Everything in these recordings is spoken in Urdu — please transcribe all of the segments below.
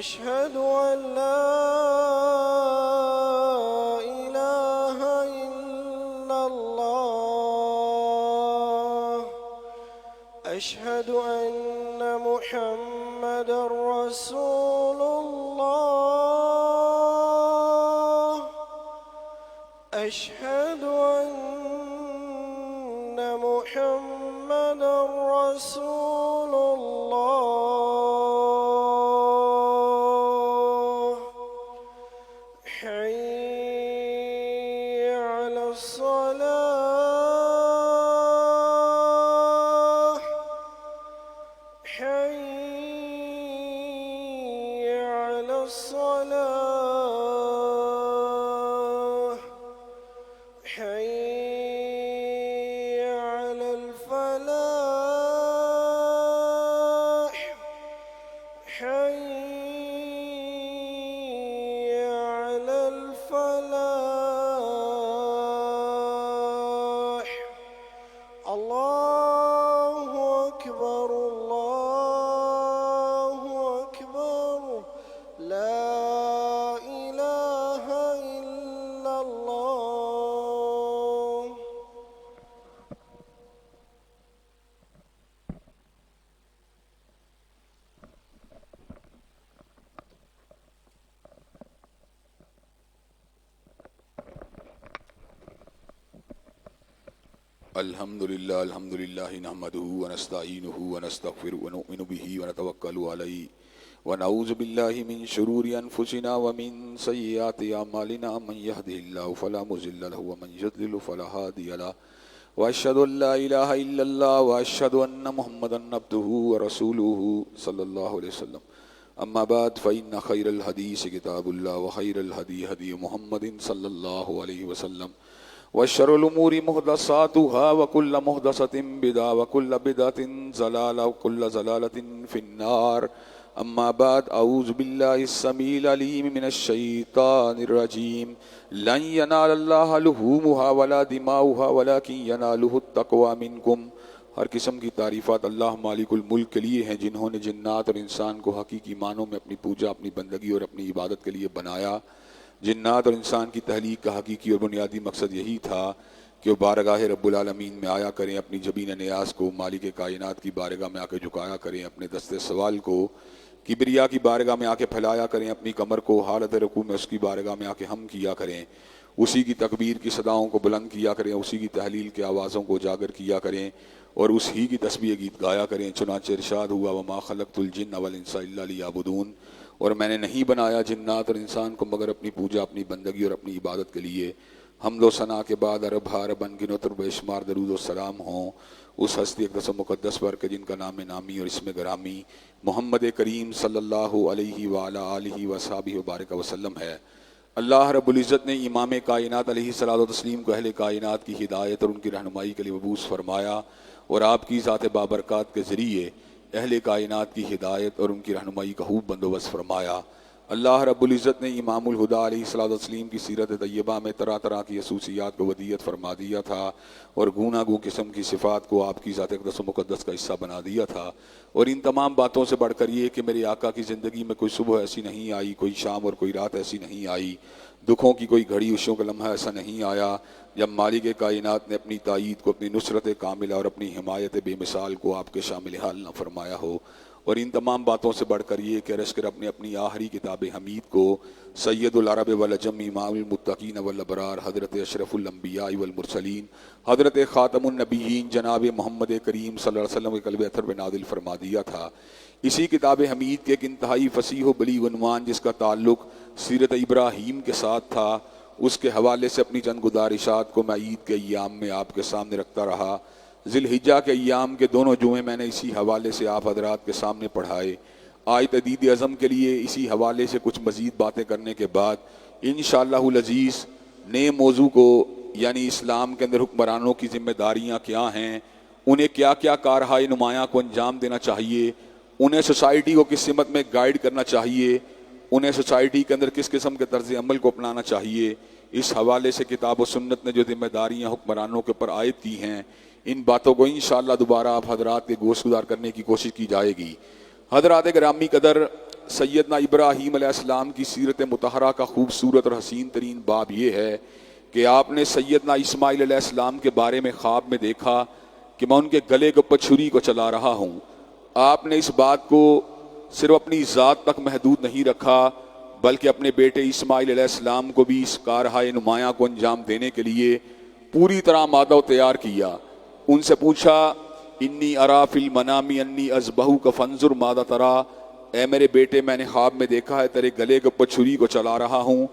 أشهد أن لا إله إلا الله أشهد أن محمد رسول الله أشهد أن محمد رسول الله حي على الصلاة حي على الصلاة حي على الفلاح حي على الفلاح الله أكبر الله أكبر لا إله إلا الله الحمد لله نحمده ونستعينه ونستغفره ونؤمن به ونتوكل عليه ونعوذ بالله من شرور أنفسنا ومن سيئات أعمالنا من يهده الله فلا مضل له ومن يضلل فلا هادي له وأشهد أن لا إله إلا الله وأشهد أن محمدا عبده ورسوله صلى الله عليه وسلم أما بعد فإن خير الحديث كتاب الله وخير الهدي هدي محمد صلى الله عليه وسلم وشر الأمور محدثاتها وكل محدثة بدعة وكل بدعة ضلالة وكل ضلالة في النار أما بعد أعوذ بالله السميع العليم من الشيطان الرجيم لن ينال الله لحومها ولا دماؤها ولكن يناله التقوى منكم ہر قسم کی تعریفات اللہ مالک الملک کے لیے ہیں جنہوں نے جنات اور انسان کو حقیقی معنوں میں اپنی پوجا اپنی بندگی اور اپنی عبادت کے لیے بنایا جنات اور انسان کی تخلیق کا حقیقی اور بنیادی مقصد یہی تھا کہ وہ بارگاہ رب العالمین میں آیا کریں اپنی جبین نیاز کو مالک کائنات کی بارگاہ میں آ کے جھکایا کریں اپنے دست سوال کو کبریا کی بارگاہ میں آ کے پھیلایا کریں اپنی کمر کو حالت رکوع میں اس کی بارگاہ میں آ کے ہم کیا کریں اسی کی تکبیر کی صداؤں کو بلند کیا کریں اسی کی تحلیل کے آوازوں کو اجاگر کیا کریں اور اسی کی تسبیح گیت گایا کریں چنانچہ ارشاد ہوا وما خلقت الجن والانس الا لیعبدون اور میں نے نہیں بنایا جنات اور انسان کو مگر اپنی پوجا اپنی بندگی اور اپنی عبادت کے لیے حمد و ثنا کے بعد عرب عرب انگنت اور بے شمار درود و سلام ہوں اس ہستی اقدس و مقدس پر کے جن کا نام نامی اور اسم گرامی محمد کریم صلی اللہ علیہ وآلہ آلہ وصحبہ وبارک وسلم ہے اللہ رب العزت نے امام کائنات علیہ الصلوۃ والتسلیم کو اہل کائنات کی ہدایت اور ان کی رہنمائی کے لیے مبعوث فرمایا اور آپ کی ذات بابرکات کے ذریعے اہل کائنات کی ہدایت اور ان کی رہنمائی کا خوب بندوبست فرمایا اللہ رب العزت نے امام الہدا علیہ الصلوۃ والتسلیم کی سیرت طیبہ میں طرح طرح کی خصوصیات کو ودیت فرما دیا تھا اور گونا گوں قسم کی صفات کو آپ کی ذات اقدس و مقدس کا حصہ بنا دیا تھا اور ان تمام باتوں سے بڑھ کر یہ کہ میرے آقا کی زندگی میں کوئی صبح ایسی نہیں آئی کوئی شام اور کوئی رات ایسی نہیں آئی دکھوں کی کوئی گھڑی خوشیوں کا لمحہ ایسا نہیں آیا جب مالک کائنات نے اپنی تائید کو اپنی نصرت کاملہ اور اپنی حمایت بے مثال کو آپ کے شامل حال نہ فرمایا ہو اور ان تمام باتوں سے بڑھ کر یہ کہ رشک رب نے اپنی آخری کتاب حمید کو سید العرب والعجم امام المتقین والابرار حضرت اشرف الانبیاء والمرسلین حضرت خاتم النبیین جناب محمد کریم صلی اللہ علیہ وسلم کے قلب اطہر میں نازل فرما دیا تھا اسی کتاب حمید کے ایک انتہائی فصیح و بلیغ عنوان جس کا تعلق سیرت ابراہیم کے ساتھ تھا اس کے حوالے سے اپنی چند گزارشات کو میں عید کے ایام میں آپ کے سامنے رکھتا رہا ذی الحجہ کے ایام کے دونوں جمعے میں نے اسی حوالے سے آپ حضرات کے سامنے پڑھائے آج تجدید عزم کے لیے اسی حوالے سے کچھ مزید باتیں کرنے کے بعد انشاءاللہ العزیز نئے موضوع کو یعنی اسلام کے اندر حکمرانوں کی ذمہ داریاں کیا ہیں انہیں کیا کیا کارہائے نمایاں کو انجام دینا چاہیے انہیں سوسائٹی کو کس سمت میں گائیڈ کرنا چاہیے انہیں سوسائٹی کے اندر کس قسم کے طرز عمل کو اپنانا چاہیے اس حوالے سے کتاب و سنت نے جو ذمہ داریاں حکمرانوں کے اوپر عائد کی ہیں ان باتوں کو انشاءاللہ دوبارہ آپ حضرات کے گوش گزار کرنے کی کوشش کی جائے گی حضرات گرامی قدر سیدنا ابراہیم علیہ السلام کی سیرت مطہرہ کا خوبصورت اور حسین ترین باب یہ ہے کہ آپ نے سیدنا اسماعیل علیہ السلام کے بارے میں خواب میں دیکھا کہ میں ان کے گلے کے اوپر چھری کو چلا رہا ہوں۔ آپ نے اس بات کو صرف اپنی ذات تک محدود نہیں رکھا بلکہ اپنے بیٹے اسماعیل علیہ السلام کو بھی اس کارہائے نمایاں کو انجام دینے کے لیے پوری طرح آمادہ و تیار کیا۔ ان سے پوچھا انی ارا فی المنام انی اذبحک فانظر ماذا تری، اے میرے بیٹے میں نے خواب میں دیکھا ہے تیرے گلے کے اوپر چھری کو چلا رہا ہوں،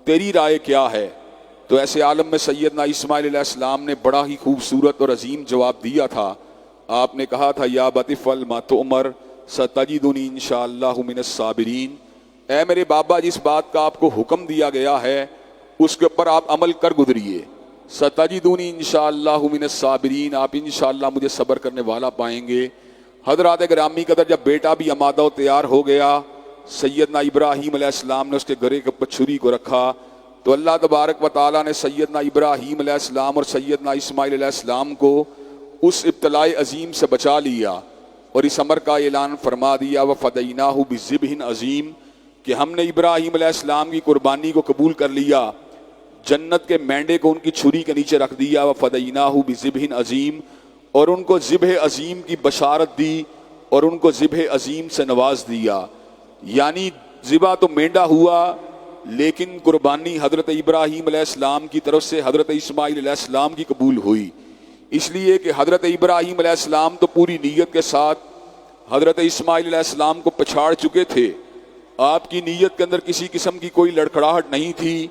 تیری رائے کیا ہے؟ تو ایسے عالم میں سیدنا اسماعیل علیہ السلام نے بڑا ہی خوبصورت اور عظیم جواب دیا تھا۔ آپ نے کہا تھا یا ابت افعل ما تؤمر ستجدنی انشاءاللہ من الصابرین، اے میرے بابا جس بات کا آپ کو حکم دیا گیا ہے اس کے اوپر آپ عمل کر گزریے۔ ستجدنی انشاءاللہ من الصابرین، آپ انشاءاللہ مجھے صبر کرنے والا پائیں گے۔ حضرات گرامی قدر جب بیٹا بھی آمادہ و تیار ہو گیا، سیدنا ابراہیم علیہ السلام نے اس کے گلے کے اوپر چھری کو رکھا تو اللہ تبارک و تعالیٰ نے سیدنا ابراہیم علیہ السلام اور سیدنا اسماعیل علیہ السلام کو اس ابتلاء عظیم سے بچا لیا اور اس امر کا اعلان فرما دیا وَفَدَيْنَاهُ بِذِبْحٍ عظیم، کہ ہم نے ابراہیم علیہ السلام کی قربانی کو قبول کر لیا، جنت کے مینڈے کو ان کی چھری کے نیچے رکھ دیا وَفَدَيْنَاهُ بِذِبْحٍ عظیم، اور ان کو ذبح عظیم کی بشارت دی اور ان کو ذبح عظیم سے نواز دیا۔ یعنی ذبح تو مینڈا ہوا لیکن قربانی حضرت ابراہیم علیہ السلام کی طرف سے حضرت اسماعیل علیہ السلام کی قبول ہوئی، اس لیے کہ حضرت ابراہیم علیہ السلام تو پوری نیت کے ساتھ حضرت اسماعیل علیہ السلام کو پچھاڑ چکے تھے، آپ کی نیت کے اندر کسی قسم کی کوئی لڑکھڑاہٹ نہیں تھی۔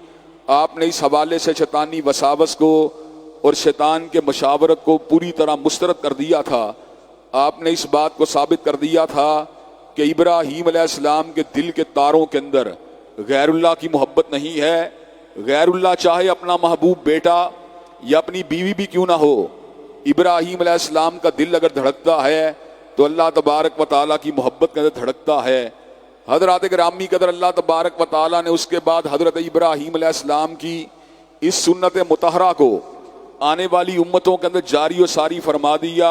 آپ نے اس حوالے سے شیطانی وساوس کو اور شیطان کے مشاورت کو پوری طرح مسترد کر دیا تھا۔ آپ نے اس بات کو ثابت کر دیا تھا کہ ابراہیم علیہ السلام کے دل کے تاروں کے اندر غیر اللہ کی محبت نہیں ہے۔ غیر اللہ چاہے اپنا محبوب بیٹا یا اپنی بیوی بھی کیوں نہ ہو، ابراہیم علیہ السلام کا دل اگر دھڑکتا ہے تو اللہ تبارک و تعالیٰ کی محبت کے اندر دھڑکتا ہے۔ حضرات گرامی قدر اللہ تبارک و تعالیٰ نے اس کے بعد حضرت ابراہیم علیہ السلام کی اس سنت مطہرہ کو آنے والی امتوں کے اندر جاری و ساری فرما دیا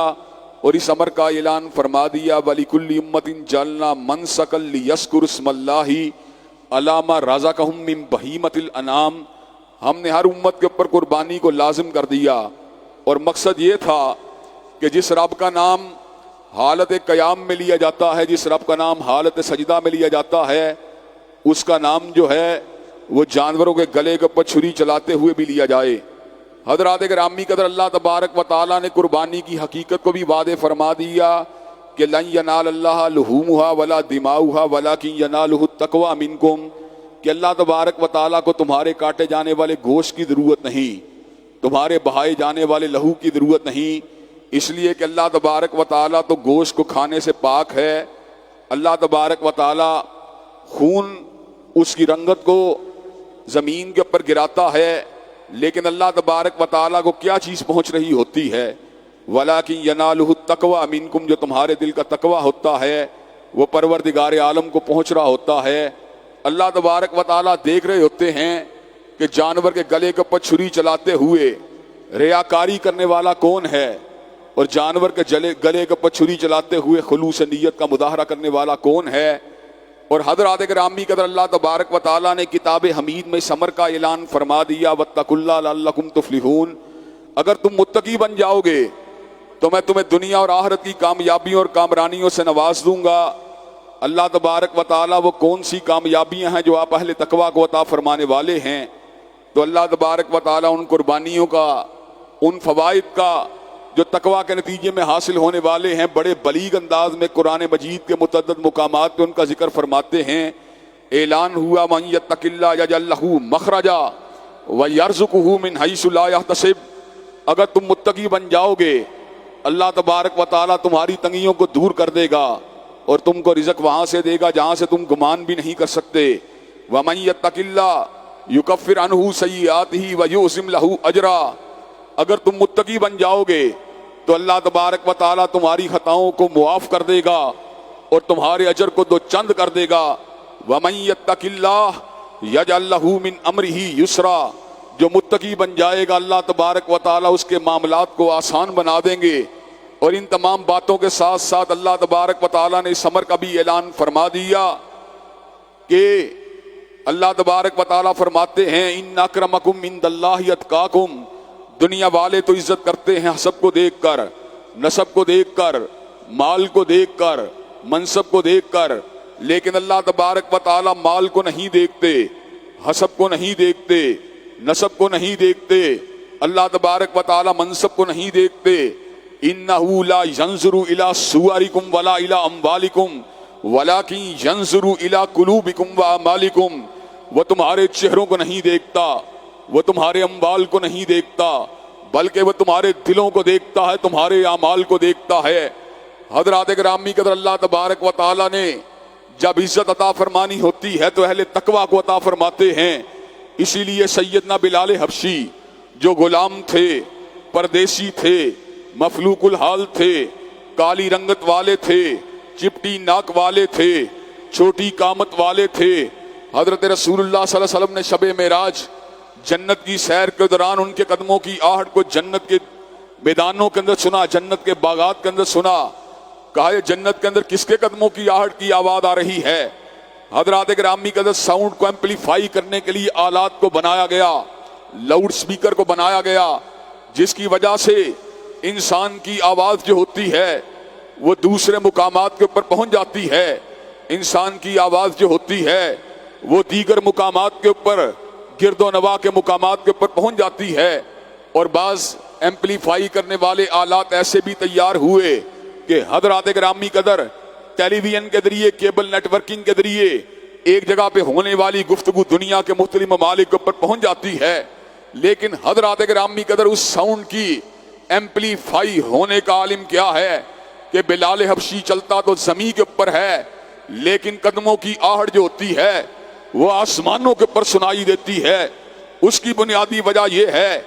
اور اس امر کا اعلان فرما دیا وَلِكُلِّ أُمَّةٍ جَعَلْنَا مَنسَكًا لِيَذْكُرُوا اسْمَ اللَّهِ عَلَىٰ مَا رَزَقَهُم مِّن بَهِيمَةِ الْأَنْعَامِ، ہم نے ہر امت کے اوپر قربانی کو لازم کر دیا اور مقصد یہ تھا کہ جس رب کا نام حالت قیام میں لیا جاتا ہے، جس رب کا نام حالت سجدہ میں لیا جاتا ہے، اس کا نام جو ہے وہ جانوروں کے گلے کے اوپر چھری چلاتے ہوئے بھی لیا جائے۔ حضرات گرامی قدر اللہ تبارک و تعالیٰ نے قربانی کی حقیقت کو بھی واضح فرما دیا کہ لن ینال اللہ لحومھا ولا دماؤھا ولکن ینالہ التقوی منکم، کہ اللہ تبارک و تعالیٰ کو تمہارے کاٹے جانے والے گوشت کی ضرورت نہیں، تمہارے بہائے جانے والے لہو کی ضرورت نہیں، اس لیے کہ اللہ تبارک و تعالیٰ تو گوشت کو کھانے سے پاک ہے۔ اللہ تبارک و تعالیٰ خون اس کی رنگت کو زمین کے اوپر گراتا ہے، لیکن اللہ تبارک و تعالیٰ کو کیا چیز پہنچ رہی ہوتی ہے؟ وَلَكِنْ يَنَالُهُ التَّقْوَى مِنْكُمْ، جو تمہارے دل کا تقوی ہوتا ہے وہ پروردگار عالم کو پہنچ رہا ہوتا ہے۔ اللہ تبارک و تعالیٰ دیکھ رہے ہوتے ہیں کہ جانور کے گلے کے اوپر چھری چلاتے ہوئے ریاکاری کرنے والا کون ہے اور جانور کے گلے کے اوپر چھری چلاتے ہوئے خلوص نیت کا مظاہرہ کرنے والا کون ہے۔ اور حضرات گرامی قدر اللہ تبارک و تعالیٰ نے کتاب حمید میں اس امر کا اعلان فرما دیا واتقوا اللہ لعلکم تفلحون، اگر تم متقی بن جاؤ گے تو میں تمہیں دنیا اور آخرت کی کامیابیوں اور کامرانیوں سے نواز دوں گا۔ اللہ تبارک و تعالیٰ وہ کون سی کامیابیاں ہیں جو آپ اہل تقویٰ کو عطا فرمانے والے ہیں؟ تو اللہ تبارک و تعالیٰ ان قربانیوں کا، ان فوائد کا جو تقویٰ کے نتیجے میں حاصل ہونے والے ہیں، بڑے بلیغ انداز میں قرآن مجید کے متعدد مقامات پہ ان کا ذکر فرماتے ہیں۔ اعلان ہوا من یتق اللہ یجعل لہ مخرجا ویرزقہ من حیث لا یحتسب، اگر تم متقی بن جاؤ گے اللہ تبارک و تعالیٰ تمہاری تنگیوں کو دور کر دے گا اور تم کو رزق وہاں سے دے گا جہاں سے تم گمان بھی نہیں کر سکتے۔ ومن یتق اللہ یکفر عنہ سیئاتہ ویعظم لہ اجرا، اگر تم متقی بن جاؤ گے تو اللہ تبارک و تعالیٰ تمہاری خطاؤں کو معاف کر دے گا اور تمہارے اجر کو دو چند کر دے گا۔ ومن یتق اللہ یجعل لہ من امرہ یسرا، جو متقی بن جائے گا اللہ تبارک و تعالیٰ اس کے معاملات کو آسان بنا دیں گے۔ اور ان تمام باتوں کے ساتھ ساتھ اللہ تبارک و تعالیٰ نے اس امر کا بھی اعلان فرما دیا کہ اللہ تبارک و تعالیٰ فرماتے ہیں ان اکرمکم عند اللہ اتقاکم، دنیا والے تو عزت کرتے ہیں حسب کو دیکھ کر، نسب کو دیکھ کر، مال کو دیکھ کر، منصب کو دیکھ کر، لیکن اللہ تبارک و تعالیٰ مال کو نہیں دیکھتے، حسب کو نہیں دیکھتے، نسب کو نہیں دیکھتے، اللہ تبارک و تعالیٰ منصب کو نہیں دیکھتے۔ انہ لا ینظر الی صورکم ولا الی اموالکم ولکن ینظر الی قلوبکم واعمالکم، وہ تمہارے چہروں کو نہیں دیکھتا، وہ تمہارے اموال کو نہیں دیکھتا، بلکہ وہ تمہارے دلوں کو دیکھتا ہے، تمہارے اعمال کو دیکھتا ہے۔ حضرات گرامی قدر، اللہ تبارک و تعالیٰ نے جب عزت عطا فرمانی ہوتی ہے تو اہل تقوی کو عطا فرماتے ہیں۔ اسی لیے سیدنا بلال حبشی جو غلام تھے، پردیسی تھے، مفلوق الحال تھے، کالی رنگت والے تھے، چپٹی ناک والے تھے، چھوٹی قامت والے تھے، حضرت رسول اللہ صلی اللہ علیہ وسلم نے شب معراج جنت کی سیر کے دوران ان کے قدموں کی آہٹ کو جنت کے میدانوں کے اندر سنا، جنت کے باغات کے اندر سنا۔ کہا یہ جنت کے اندر کس کے قدموں کی آہٹ کی آواز آ رہی ہے؟ حضرات گرامی قدر، ساؤنڈ کو ایمپلیفائی کرنے کے لیے آلات کو بنایا گیا، لاؤڈ سپیکر کو بنایا گیا، جس کی وجہ سے انسان کی آواز جو ہوتی ہے وہ دوسرے مقامات کے اوپر پہنچ جاتی ہے، انسان کی آواز جو ہوتی ہے وہ دیگر مقامات کے اوپر، گرد و نواح کے مقامات کے اوپر پہنچ جاتی ہے۔ اور بعض ایمپلیفائی کرنے والے آلات ایسے بھی تیار ہوئے کہ حضرات گرامی قدر ٹیلی ویژن کے ذریعے، کیبل نیٹ ورکنگ کے ذریعے ایک جگہ پہ ہونے والی گفتگو دنیا کے مختلف ممالک کے اوپر پہنچ جاتی ہے، لیکن حضرات گرامی قدر اس ساؤنڈ کی ایمپلیفائی ہونے کا عالم کیا ہے کہ بلال حبشی چلتا تو زمین کے اوپر ہے، لیکن قدموں کی آہٹ جو ہوتی ہے وہ آسمانوں کے اوپر سنائی دیتی ہے۔ اس کی بنیادی وجہ یہ ہے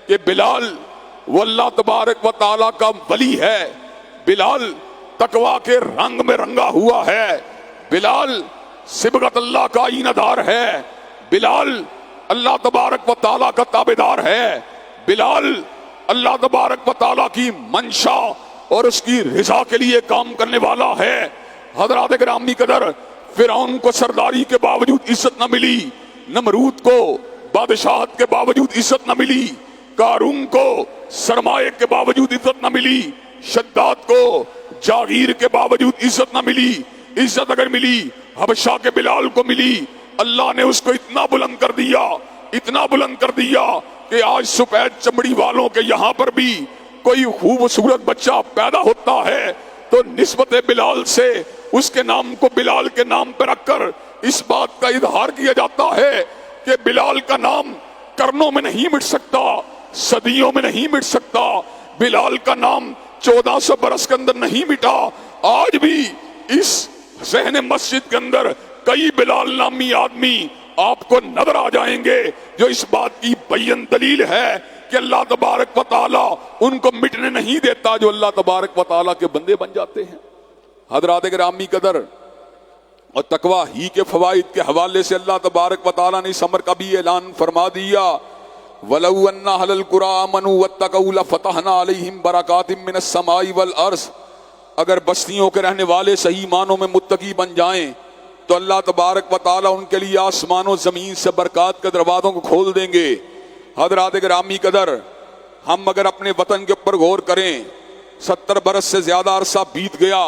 کہ بلال وہ اللہ تبارک و تعالیٰ کا ولی ہے، بلال تقوی کے رنگ میں رنگا ہوا ہے، بلال صبغت اللہ کا عین دار ہے، بلال اللہ تبارک و تعالیٰ کا تابعدار ہے، بلال اللہ تبارک و تعالیٰ کی منشا اور اس کی رضا کے لیے کام کرنے والا ہے۔ حضرات گرامی قدر، فرعون کو سرداری کے باوجود عزت نہ ملی، نمرود کو بادشاہت کے باوجود عزت نہ ملی، قارون کو سرمایہ کے باوجود عزت نہ ملی، شداد کو جاگیر کے باوجود عزت نہ ملی۔ عزت اگر ملی حبشہ کے بلال کو ملی، اللہ نے اس کو اتنا بلند کر دیا، اتنا بلند کر دیا کہ آج سفید چمڑی والوں کے یہاں پر بھی کوئی خوبصورت بچہ پیدا ہوتا ہے تو نسبت بلال سے اس کے نام کو بلال کے نام پر رکھ کر اس بات کا اظہار کیا جاتا ہے کہ بلال کا نام کرنوں میں نہیں مٹ سکتا، صدیوں میں نہیں مٹ سکتا، بلال کا نام 1400 برس کے اندر نہیں مٹا۔ آج بھی اس ذہن مسجد کے اندر کئی بلال نامی آدمی آپ کو نظر آ جائیں گے جو اس بات کی بین دلیل ہے کہ اللہ تبارک و تعالیٰ ان کو مٹنے نہیں دیتا جو اللہ تبارک و تعالیٰ کے بندے بن جاتے ہیں۔ حضرات گرامی قدر، اور تقوی ہی کے فوائد کے حوالے سے اللہ تبارک و تعالیٰ نے اس امر کا بھی اعلان فرما دیا، وَلَوْ أَنَّ أَهْلَ الْقُرَىٰ آمَنُوا وَاتَّقَوْا لَفَتَحْنَا عَلَيْهِمْ بَرَكَاتٍ مِّنَ السَّمَاءِ وَالْأَرْضِ۔ اگر بستیوں کے رہنے والے صحیح معنوں میں متقی بن جائیں تو اللہ تبارک و تعالیٰ ان کے لیے آسمان و زمین سے برکات کے دروازوں کو کھول دیں گے۔ حضرات گرامی قدر، ہم اگر اپنے وطن کے اوپر غور کریں، 70 برس سے زیادہ عرصہ بیت گیا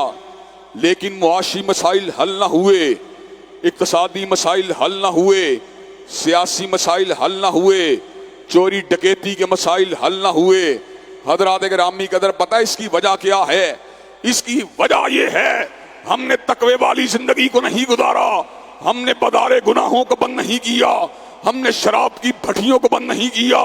لیکن معاشی مسائل حل نہ ہوئے، اقتصادی مسائل حل نہ ہوئے، سیاسی مسائل حل نہ ہوئے، چوری ڈکیتی کے مسائل حل نہ ہوئے۔ حضرات گرامی قدر، پتہ اس کی وجہ کیا ہے؟ اس کی وجہ یہ ہے ہم نے تقوی والی زندگی کو نہیں گزارا، ہم نے بازار گناہوں کو بند نہیں کیا، ہم نے شراب کی بھٹیوں کو بند نہیں کیا،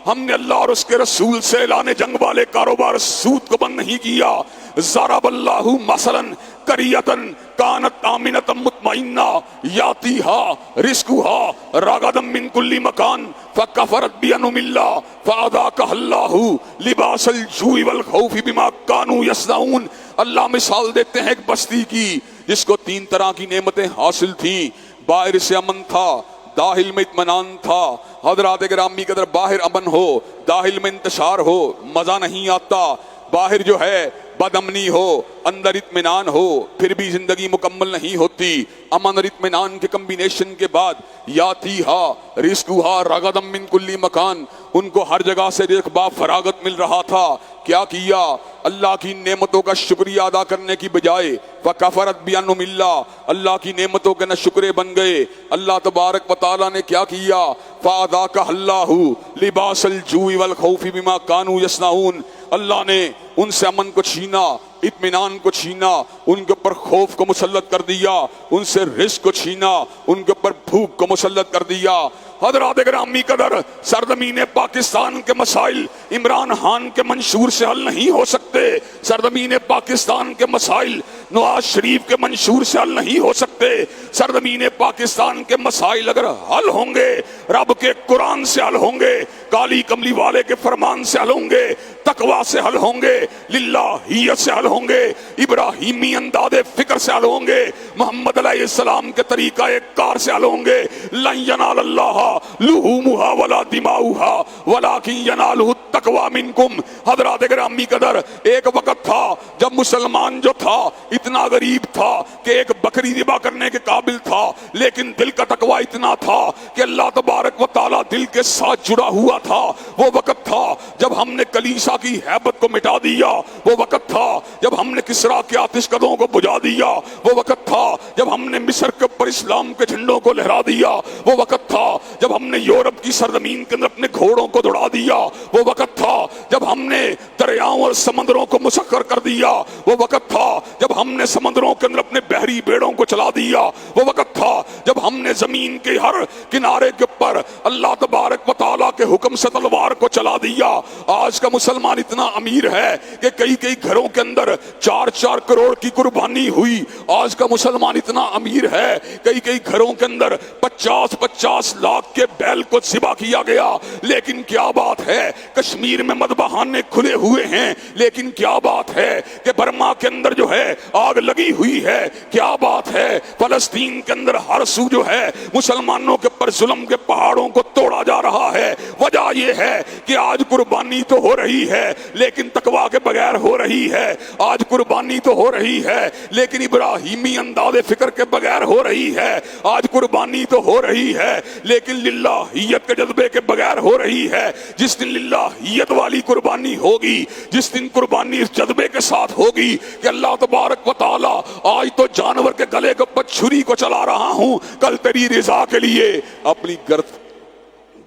ہم نے اللہ اور اس کے رسول سے اعلان جنگ والے کاروبار سود کو بند نہیں کیا۔ ضرب اللہ مثلا قریۃ کانت آمنۃ مطمئنہ یاتیہا رزقہا رغدا من کل مکان فکفرت بانعم اللہ فاذاقہا اللہ لباس الجوع والخوف بما کانوا یصنعون۔ اللہ مثال دیتے ہیں ایک بستی کی جس کو 3 طرح کی نعمتیں حاصل تھیں، باہر سے امن تھا، داخل میں اطمینان تھا۔ حضرات گرامی قدر، باہر امن ہو، داخل میں انتشار ہو، مزہ نہیں آتا۔ باہر جو ہے بد امنی ہو، اندر اطمینان ہو، پھر بھی زندگی مکمل نہیں ہوتی۔ امن اور اطمینان کے کمبینیشن کے بعد یاتی ہا رزقھا رغدم من کل مکان، ان کو ہر جگہ سے رزق با فراغت مل رہا تھا۔ کیا کیا؟ اللہ کی نعمتوں کا شکریہ ادا کرنے کی بجائے فکفرت بانعم اللہ، اللہ کی نعمتوں کے نہ شکرے بن گئے۔ اللہ تبارک و تعالیٰ نے کیا کیا؟ فَأَذَاقَهَا اللَّهُ لِبَاسَ الْجُوعِ وَالْخَوْفِ بِمَا كَانُوا يَصْنَعُونَ، اللہ نے ان سے امن کو چھینا، اطمینان کو چھینا، ان کے اوپر خوف کو مسلط کر دیا، ان سے رزق کو چھینا، ان کے اوپر بھوک کو مسلط کر دیا۔ حضرات گرامی قدر، سرزمین پاکستان کے مسائل عمران خان کے منشور سے حل نہیں ہو سکتے، سرزمین پاکستان کے مسائل نواز شریف کے منشور سے حل نہیں ہو سکتے، سرزمین پاکستان کے مسائل اگر حل ہوں گے رب کے قرآن سے حل ہوں گے، کالی کملی والے کے فرمان سے حل ہوں گے، تقوی سے حل ہوں گے، للہیت سے حل ہوں گے، ابراہیمی انداز فکر سے حل ہوں گے، محمد علیہ السلام کے طریقہ کار سے حل ہوں گے۔ لن ینال اللہ لحومها ولا دماؤها ولکن ینالہ التقوی منکم۔ حضرات گرامی قدر، ایک وقت تھا جب مسلمان جو تھا اتنا غریب تھا کہ ایک بکری ذبح کرنے کے قابل تھا، لیکن دل کا تقوی اتنا تھا کہ اللہ تبارک و تعالیٰ دل کے ساتھ جڑا ہوا تھا۔ وہ وقت تھا جب ہم نے کلیسا کی ہیبت کو مٹا دیا، وہ وقت تھا جب ہم نے کسریٰ کے آتش کدوں کو بجھا دیا، وہ وقت تھا جب ہم نے مصر کے اوپر اسلام کے جھنڈوں کو لہرا دیا، وہ وقت تھا جب ہم نے یورپ کی سرزمین کے اندر اپنے گھوڑوں کو دوڑا دیا، وہ وقت تھا جب ہم نے دریاؤں اور سمندروں کو مسخر کر دیا، وہ وقت تھا جب ہم نے سمندروں کے اندر اپنے بحری بیڑوں کو چلا دیا، وہ وقت تھا جب ہم نے زمین کے ہر کنارے کے اوپر اللہ تبارک و تعالیٰ کے حکم سے تلوار کو چلا دیا۔ آج کا مسلمان اتنا امیر ہے کہ کئی کئی گھروں کے اندر 4-4 کروڑ کی قربانی ہوئی۔ آج کا مسلمان اتنا امیر ہے کئی کئی گھروں کے اندر 50-50 لاکھ کے بیل کو ذبح کیا گیا۔ لیکن کیا بات ہے کشمیر میں مذبحانے کھلے ہوئے ہیں، لیکن کیا بات ہے کہ برما کے اندر جو ہے آگ لگی ہوئی ہے، کیا بات ہے فلسطین کے اندر ہر سو جو ہے مسلمانوں کے پر ظلم کے پہاڑوں کو توڑا جا رہا ہے۔ وجہ یہ ہے کہ آج قربانی تو ہو رہی ہے لیکن تقویٰ کے بغیر ہو رہی ہے، آج قربانی تو ہو رہی ہے لیکن ابراہیمی انداز فکر کے بغیر ہو رہی ہے، آج قربانی تو ہو رہی ہے لیکن للہیت کے جذبے کے بغیر ہو رہی ہے۔ جس دن للہیت والی قربانی ہوگی، جس دن قربانی اس جذبے کے ساتھ ہوگی کہ اللہ تبارک و تعالیٰ آج تو جانور کے گلے کے اوپر چھری کو چلا رہا ہوں، کل تیری رضا کے لیے اپنی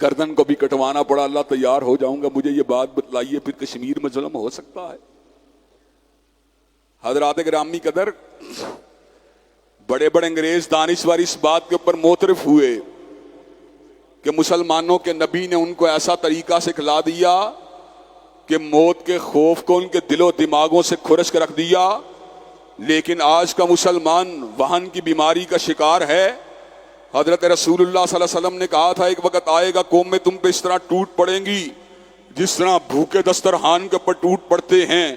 گردن کو بھی کٹوانا پڑا، اللہ تیار ہو جاؤں گا، مجھے یہ بات بتلائیے پھر کشمیر میں ظلم ہو سکتا ہے؟ حضرات گرامی قدر، بڑے بڑے انگریز دانشور اس بات کے اوپر معترف ہوئے کہ مسلمانوں کے نبی نے ان کو ایسا طریقہ سکھلا دیا کہ موت کے خوف کو ان کے دل و دماغوں سے کھرچ کے رکھ دیا۔ لیکن آج کا مسلمان وہن کی بیماری کا شکار ہے۔ حضرت رسول اللہ صلی اللہ علیہ وسلم نے کہا تھا ایک وقت آئے گا قومیں تم پہ اس طرح ٹوٹ پڑیں گی جس طرح بھوکے دسترخوان کے اوپر ٹوٹ پڑتے ہیں۔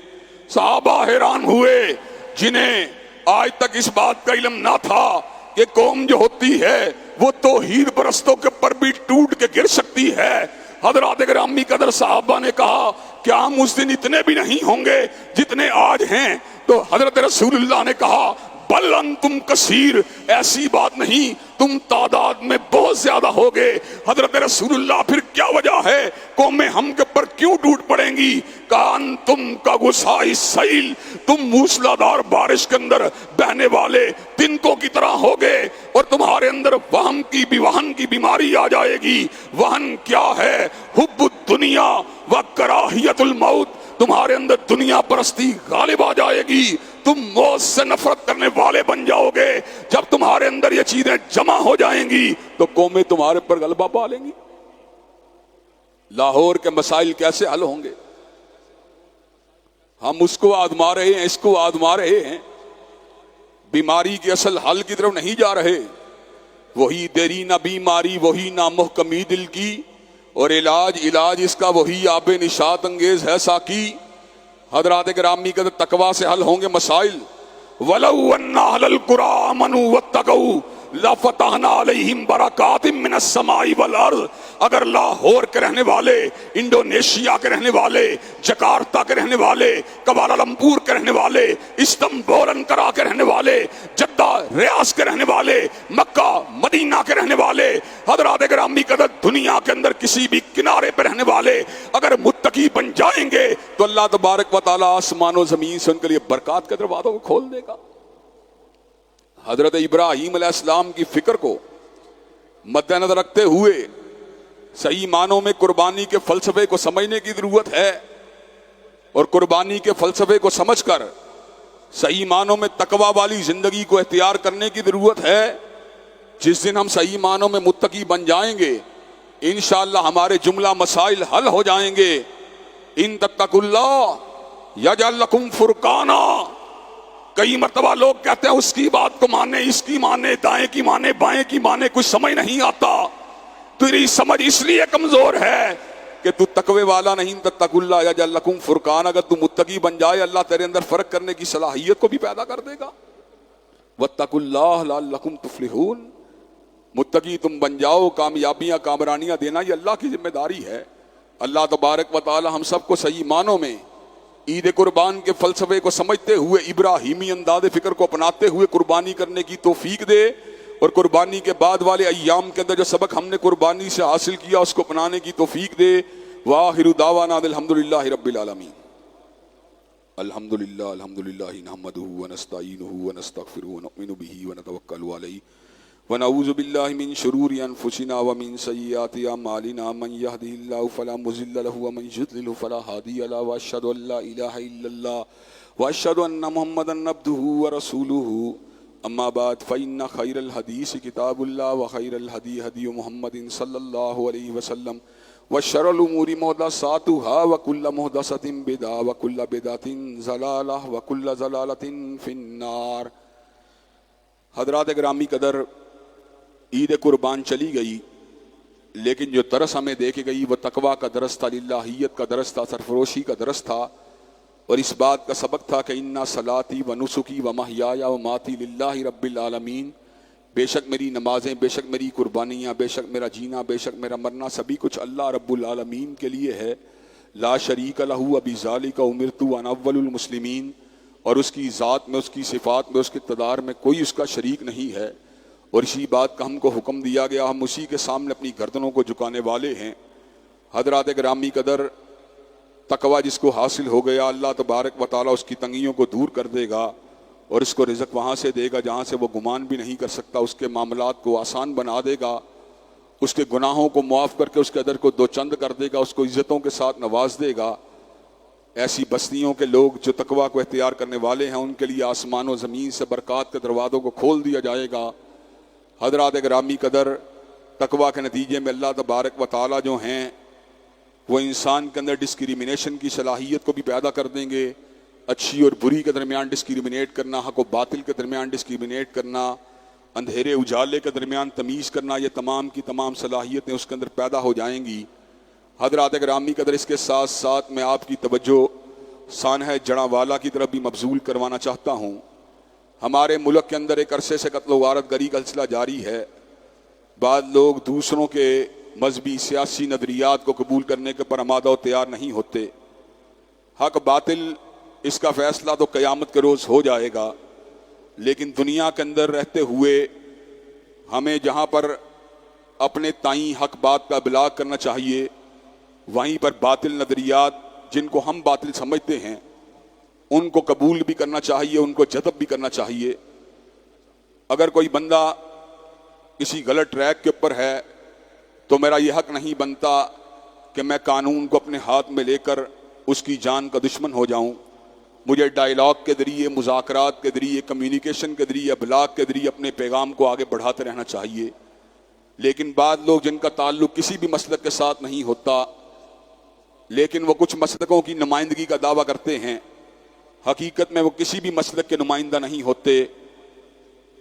صحابہ حیران ہوئے جنہیں آج تک اس بات کا علم نہ تھا کہ قوم جو ہوتی ہے وہ توحید پرستوں کے اوپر بھی ٹوٹ کے گر سکتی ہے۔ حضرات گرامی قدر، صحابہ نے کہا کیا ہم اس دن اتنے بھی نہیں ہوں گے جتنے آج ہیں؟ تو حضرت رسول اللہ نے کہا بل انتم کثیر، ایسی بات نہیں، تم تعداد میں بہت زیادہ ہوگے۔ حضرت رسول اللہ پھر کیا وجہ ہے قومیں ہم کے اوپر کیوں ٹوٹ پڑیں گی؟ کان تم کا غصۂ سیل، تم موسلادھار بارش کے اندر بہنے والے تنکوں کی طرح ہوگے اور تمہارے اندر وہن کی بیماری آ جائے گی۔ وہن کیا ہے؟ حب الدنیا و کراہیت الموت، تمہارے اندر دنیا پرستی غالب آ جائے گی، تم موت سے نفرت کرنے والے بن جاؤ گے۔ جب تمہارے اندر یہ چیزیں جمع ہو جائیں گی تو قومیں تمہارے پر غلبہ پا لیں گی۔ لاہور کے مسائل کیسے حل ہوں گے؟ ہم اس کو آزما رہے ہیں، اس کو آزما رہے ہیں، بیماری کے اصل حل کی طرف نہیں جا رہے۔ وہی دیری نہ بیماری، وہی نہ محکمی دل کی، اور علاج اس کا وہی آب نشاط انگیز ہے ساقی۔ حضرات گرامی کا تقویٰ سے حل ہوں گے مسائل۔ وَلَوْ أَنَّ أَهْلَ الْقُرَىٰ آمَنُوا وَاتَّقَوْا لفتحنا علیہم برکات من السماء والارض. اگر لاہور کے رہنے والے، انڈونیشیا کے رہنے والے، جکارتا کے رہنے والے، کوالالمپور کے رہنے والے، استنبول انقرہ کے رہنے والے، جدہ ریاض کے رہنے والے، مکہ مدینہ کے رہنے والے، حضرات گرامی قدر دنیا کے اندر کسی بھی کنارے پہ رہنے والے اگر متقی بن جائیں گے تو اللہ تبارک و تعالیٰ آسمان و زمین سے ان کے لیے برکات کے دروازوں کو کھول دے گا. حضرت ابراہیم علیہ السلام کی فکر کو مد نظر رکھتے ہوئے صحیح معنوں میں قربانی کے فلسفے کو سمجھنے کی ضرورت ہے، اور قربانی کے فلسفے کو سمجھ کر صحیح معنوں میں تقوی والی زندگی کو اختیار کرنے کی ضرورت ہے. جس دن ہم صحیح معنوں میں متقی بن جائیں گے انشاءاللہ ہمارے جملہ مسائل حل ہو جائیں گے. ان تتقوا اللہ یجعل لکم فرقانا. کئی مرتبہ لوگ کہتے ہیں اس کی بات کو مانے، اس کی مانے، دائیں کی مانے، بائیں کی مانے، کچھ سمجھ نہیں آتا. تیری سمجھ اس لیے کمزور ہے کہ تو تقوی والا نہیں. تتقوا اللہ یجعل لکم فرقانا. اگر تو متقی بن جائے اللہ تیرے اندر فرق کرنے کی صلاحیت کو بھی پیدا کر دے گا. واتقوا اللہ لعلکم تفلحون. متقی تم بن جاؤ، کامیابیاں کامرانیاں دینا یہ اللہ کی ذمہ داری ہے. اللہ تبارک و تعالی ہم سب کو صحیح معنوں میں عید قربان کے فلسفے کو سمجھتے ہوئے ابراہیمی انداز فکر کو اپناتے ہوئے قربانی کرنے کی توفیق دے، اور قربانی کے بعد والے ایام کے اندر جو سبق ہم نے قربانی سے حاصل کیا اس کو اپنانے کی توفیق دے. وآخر دعوانا الحمدللہ رب العالمین. الحمدللہ الحمدللہ نحمدہ ونستعینہ ونستغفرہ ونؤمن بہ ونتوکل علیہ ونعوذ باللہ من شرور انفسنا ومن سیئات اعمالنا. من یهده اللہ فلا مضل له ومن یضلل فلا هادی له. واشهد ان لا الہ الا اللہ واشهد ان محمدا عبده ورسولہ. اما بعد فإن خیر الحدیث کتاب اللہ وخیر الہدی ہدی محمد صلی اللہ علیہ وسلم وشر الامور محدثاتها وکل محدثۃ بدعہ وکل بدعۃ ضلالہ وکل ضلالۃ فی النار. حضرات گرامی قدر، عید قربان چلی گئی لیکن جو درس ہمیں دے کے گئی وہ تقویٰ کا درس تھا، للہیت کا درس تھا، سرفروشی کا درس تھا، اور اس بات کا سبق تھا کہ انا صلاتی و نسکی و محیایا و ماتی للہ رب العالمین. بے شک میری نمازیں، بے شک میری قربانیاں، بے شک میرا جینا، بے شک میرا مرنا سبھی کچھ اللہ رب العالمین کے لیے ہے. لا شریک لہ وبذالک امرت وانا اول المسلمین. اور اس کی ذات میں، اس کی صفات میں، اس کے اقتدار میں کوئی اس کا شریک نہیں ہے، اور اسی بات کا ہم کو حکم دیا گیا، ہم اسی کے سامنے اپنی گردنوں کو جھکانے والے ہیں. حضرات گرامی قدر، تقویٰ جس کو حاصل ہو گیا اللہ تبارک و تعالیٰ اس کی تنگیوں کو دور کر دے گا، اور اس کو رزق وہاں سے دے گا جہاں سے وہ گمان بھی نہیں کر سکتا. اس کے معاملات کو آسان بنا دے گا، اس کے گناہوں کو معاف کر کے اس کے ادر کو دو چند کر دے گا، اس کو عزتوں کے ساتھ نواز دے گا. ایسی بستیوں کے لوگ جو تقویٰ کو اختیار کرنے والے ہیں ان کے لیے آسمان و زمین سے برکات کے دروازوں کو کھول دیا جائے گا. حضرات گرامی قدر، تقویٰ کے نتیجے میں اللہ تبارک و تعالیٰ جو ہیں وہ انسان کے اندر ڈسکریمنیشن کی صلاحیت کو بھی پیدا کر دیں گے. اچھی اور بری کے درمیان ڈسکریمنیٹ کرنا، حق و باطل کے درمیان ڈسکریمنیٹ کرنا، اندھیرے اجالے کے درمیان تمیز کرنا، یہ تمام کی تمام صلاحیتیں اس کے اندر پیدا ہو جائیں گی. حضرات گرامی قدر، اس کے ساتھ ساتھ میں آپ کی توجہ سانحہ جڑاں کی طرف بھی مبذول کروانا چاہتا ہوں. ہمارے ملک کے اندر ایک عرصے سے قتل و غارت گری کا سلسلہ جاری ہے. بعض لوگ دوسروں کے مذہبی سیاسی نظریات کو قبول کرنے کے پر آمادہ و تیار نہیں ہوتے. حق باطل اس کا فیصلہ تو قیامت کے روز ہو جائے گا، لیکن دنیا کے اندر رہتے ہوئے ہمیں جہاں پر اپنے تئیں حق بات کا ابلاغ کرنا چاہیے، وہیں پر باطل نظریات جن کو ہم باطل سمجھتے ہیں ان کو قبول بھی کرنا چاہیے، ان کو جذب بھی کرنا چاہیے. اگر کوئی بندہ کسی غلط ٹریک کے اوپر ہے تو میرا یہ حق نہیں بنتا کہ میں قانون کو اپنے ہاتھ میں لے کر اس کی جان کا دشمن ہو جاؤں. مجھے ڈائلاگ کے ذریعے، مذاکرات کے ذریعے، کمیونیکیشن کے ذریعے، ابلاغ کے ذریعے اپنے پیغام کو آگے بڑھاتے رہنا چاہیے. لیکن بعض لوگ جن کا تعلق کسی بھی مسلک کے ساتھ نہیں ہوتا لیکن وہ کچھ مسلکوں کی نمائندگی کا دعویٰ کرتے ہیں، حقیقت میں وہ کسی بھی مسلک کے نمائندہ نہیں ہوتے.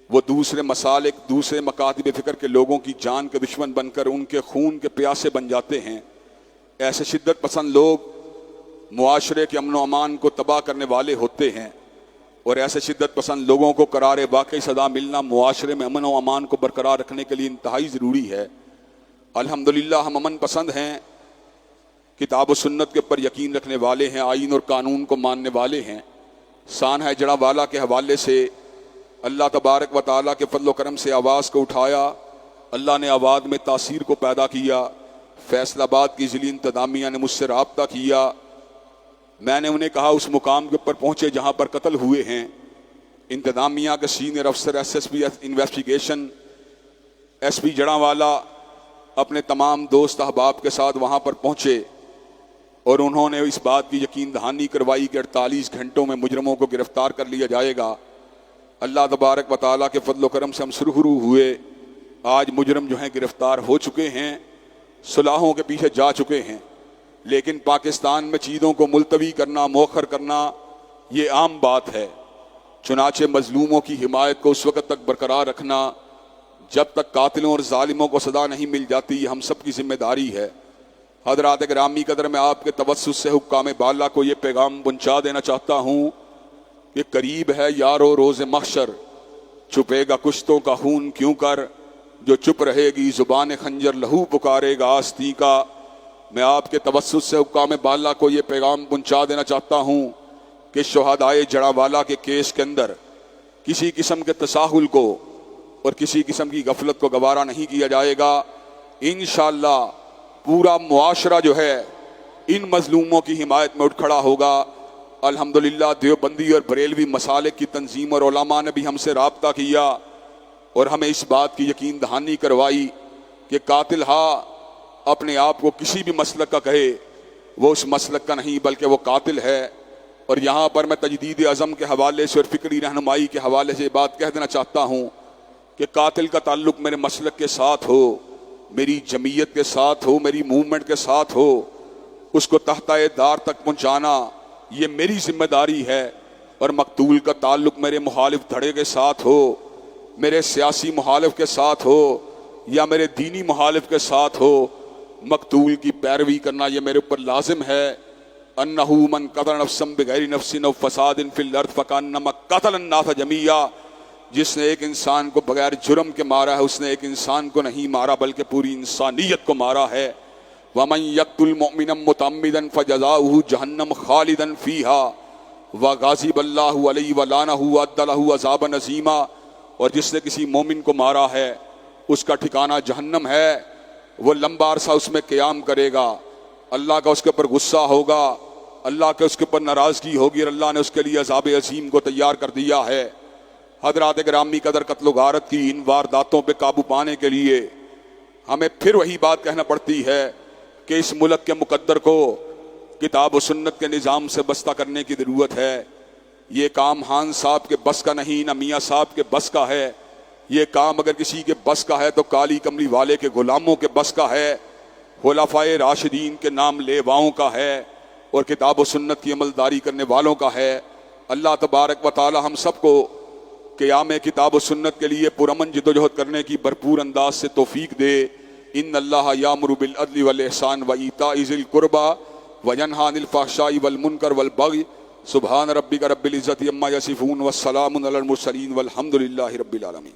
وہ دوسرے مسالک، دوسرے مکاتب فکر کے لوگوں کی جان کے دشمن بن کر ان کے خون کے پیاسے بن جاتے ہیں. ایسے شدت پسند لوگ معاشرے کے امن و امان کو تباہ کرنے والے ہوتے ہیں، اور ایسے شدت پسند لوگوں کو قرار واقعی صدا ملنا معاشرے میں امن و امان کو برقرار رکھنے کے لیے انتہائی ضروری ہے۔ الحمدللہ ہم امن پسند ہیں، کتاب و سنت کے اوپر یقین رکھنے والے ہیں، آئین اور قانون کو ماننے والے ہیں۔ سان ہے جڑا والا کے حوالے سے اللہ تبارک و تعالیٰ کے فضل و کرم سے آواز کو اٹھایا، اللہ نے آواز میں تاثیر کو پیدا کیا۔ فیصل آباد کی ضلعی انتظامیہ نے مجھ سے رابطہ کیا، میں نے انہیں کہا اس مقام کے اوپر پہنچے جہاں پر قتل ہوئے ہیں۔ انتظامیہ کے سینئر افسر S S P investigation S P جڑا والا اپنے تمام دوست احباب کے ساتھ وہاں پر پہنچے اور انہوں نے اس بات کی یقین دہانی کروائی کہ 48 گھنٹوں میں مجرموں کو گرفتار کر لیا جائے گا۔ اللہ تبارک و تعالیٰ کے فضل و کرم سے ہم سرخرو ہوئے، آج مجرم جو ہیں گرفتار ہو چکے ہیں، صلاحوں کے پیچھے جا چکے ہیں۔ لیکن پاکستان میں چیزوں کو ملتوی کرنا، مؤخر کرنا یہ عام بات ہے۔ چنانچہ مظلوموں کی حمایت کو اس وقت تک برقرار رکھنا جب تک قاتلوں اور ظالموں کو سزا نہیں مل جاتی، یہ ہم سب کی ذمہ داری ہے۔ حضرات گرامی قدر، میں آپ کے توسط سے حکام بالا کو یہ پیغام پہنچا دینا چاہتا ہوں کہ قریب ہے یارو روز محشر، چھپے گا کشتوں کا خون کیوں کر، جو چپ رہے گی زبان خنجر لہو پکارے گا آستی کا۔ میں آپ کے توسط سے حکام بالا کو یہ پیغام پہنچا دینا چاہتا ہوں کہ شہدائے جڑا والا کے کیس کے اندر کسی قسم کے تساہل کو اور کسی قسم کی غفلت کو گوارا نہیں کیا جائے گا۔ انشاءاللہ پورا معاشرہ جو ہے ان مظلوموں کی حمایت میں اٹھ کھڑا ہوگا۔ الحمدللہ دیوبندی اور بریلوی مسالک کی تنظیم اور علماء نے بھی ہم سے رابطہ کیا اور ہمیں اس بات کی یقین دہانی کروائی کہ قاتل اپنے آپ کو کسی بھی مسلک کا کہے، وہ اس مسلک کا نہیں بلکہ وہ قاتل ہے۔ اور یہاں پر میں تجدید عزم کے حوالے سے اور فکری رہنمائی کے حوالے سے بات کہہ دینا چاہتا ہوں کہ قاتل کا تعلق میرے مسلک کے ساتھ ہو، میری جمعیت کے ساتھ ہو، میری موومنٹ کے ساتھ ہو، اس کو تحتہ دار تک پہنچانا یہ میری ذمہ داری ہے۔ اور مقتول کا تعلق میرے مخالف دھڑے کے ساتھ ہو، میرے سیاسی مخالف کے ساتھ ہو یا میرے دینی مخالف کے ساتھ ہو، مقتول کی پیروی کرنا یہ میرے اوپر لازم ہے۔ انہو من قتل نفسا بغیر نفس او فساد فی الارض فکانما قتل الناس جمیعا، جس نے ایک انسان کو بغیر جرم کے مارا ہے اس نے ایک انسان کو نہیں مارا بلکہ پوری انسانیت کو مارا ہے۔ ومن یقتل مؤمنا متعمدا فجزاؤہ جہنم خالدا فیہا وغضب اللہ علیہ ولعنہ وأعد لہ عذابا عظیما، اور جس نے کسی مومن کو مارا ہے اس کا ٹھکانہ جہنم ہے، وہ لمبا عرصہ اس میں قیام کرے گا، اللہ کا اس کے اوپر غصہ ہوگا، اللہ کے اس کے اوپر ناراضگی ہوگی اور اللہ نے اس کے لیے عذاب عظیم کو تیار کر دیا ہے۔ حضرات گرامی قدر، قتل و غارت کی ان وارداتوں پہ قابو پانے کے لیے ہمیں پھر وہی بات کہنا پڑتی ہے کہ اس ملک کے مقدر کو کتاب و سنت کے نظام سے بستہ کرنے کی ضرورت ہے۔ یہ کام خان صاحب کے بس کا نہیں، نہ میاں صاحب کے بس کا ہے۔ یہ کام اگر کسی کے بس کا ہے تو کالی کملی والے کے غلاموں کے بس کا ہے، خلفائے راشدین کے نام لیواؤں کا ہے اور کتاب و سنت کی عملداری کرنے والوں کا ہے۔ اللہ تبارک و تعالی ہم سب کو قیام کتاب و سنت کے لیے پرامن جدوجہد کرنے کی بھرپور انداز سے توفیق دے۔ ان اللہ یامر بالعدل والاحسان وایتاء ذی القربى وینہی عن الفحشاء والمنکر والبغی سبحان ربک رب العزۃ عما یصفون والسلام علی المرسلین والحمد للہ رب العالمین۔